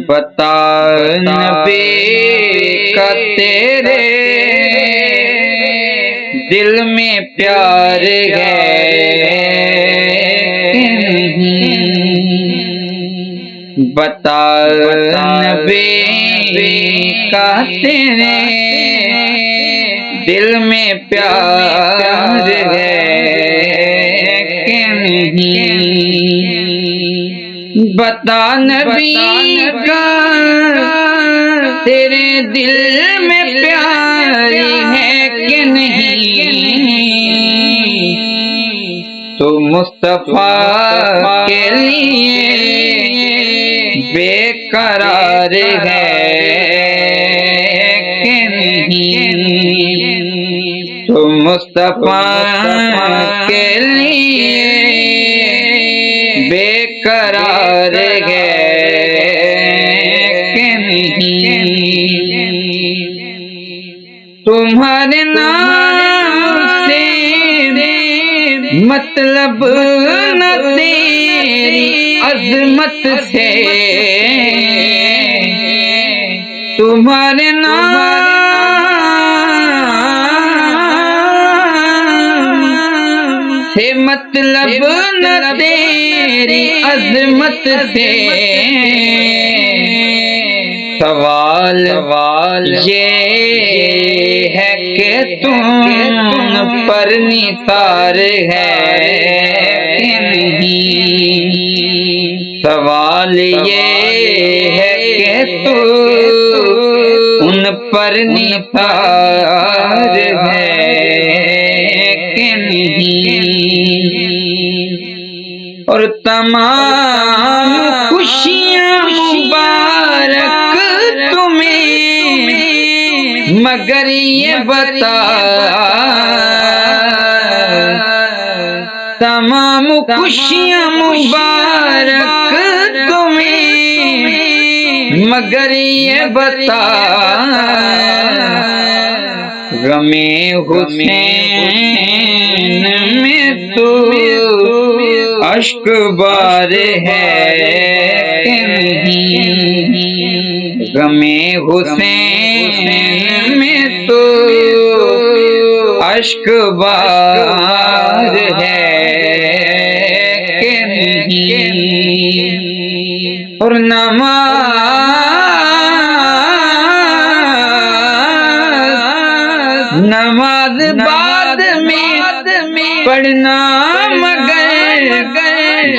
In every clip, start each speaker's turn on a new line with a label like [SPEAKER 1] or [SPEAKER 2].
[SPEAKER 1] بتا نبی کا تیرے دل میں پیار ہے کہ نہیں؟ بتا نبی کا تیرے دل میں پیار ہے کہ نہیں؟ بتا نبی کا تیرے دل میں پیار ہے کہ نہیں؟ تو مصطفیٰ کے لیے بے قرار ہے کہ نہیں؟ تو مصطفیٰ کے لیے بے قرار ہے کہ نہیں؟ تمہارے نام سے مطلب نہ تیری عظمت سے، تمہارے نام سے مطلب نہ تیری عظمت سے، سوال یہ ہے کہ تم پر نثار ہے کہ نہیں؟ سوال یہ ہے کہ تو ان پر نثار ہے کہ نہیں؟ اور تمام خوشیاں مبارک تمہیں، مگر یہ بتا تمام خوشیاں مبارک تمہیں، مگر یہ بتا غم حسین میں تو اشک بار ہے کہ نہیں؟ غم حسین میں تو اشک بار ہے کہ نہیں؟ اور نماز بعد میں پڑھنا، مگر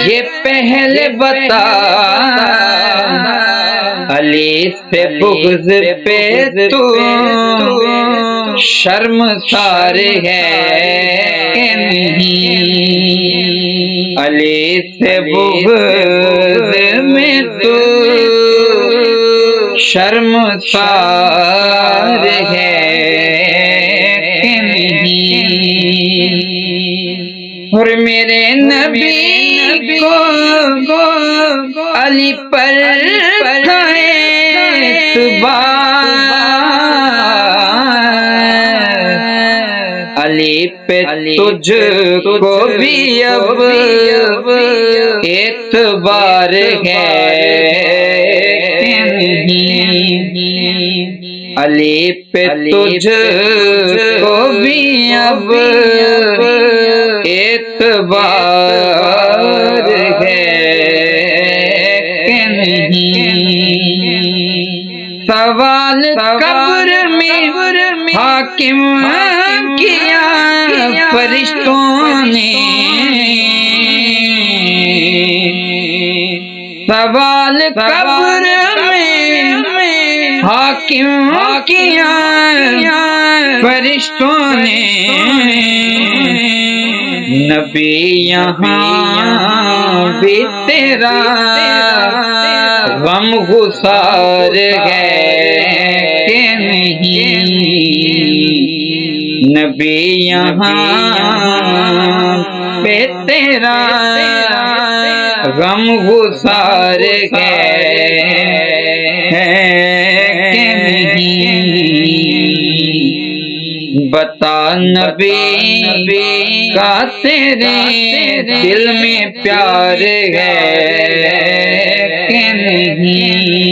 [SPEAKER 1] یہ پہلے بتا علی سے بغض پہ تو شرمسار ہے کہ نہیں؟ علی سے بغض میں تو شرمسار ہے کہ نہیں؟ اور میرے نبی کو علی پر علی پہ تجھ کو بھی اب اعتبار ہے کہ نہیں؟ علی پہ تجھ کو بھی اب اعتبار ہے کہ نہیں؟ سوال قبر میں حاکم کیا فرشتوں نے، سوال قبر میں حاکم کیا فرشتوں نے، نبی یہاں بھی تیرا غم گسار ہے کہ نہیں؟ نبی یہاں پہ تیرا غم گسار ہے کہ نہیں؟ بتا نبی کا تیرے دل میں پیار ہے کہ نہیں؟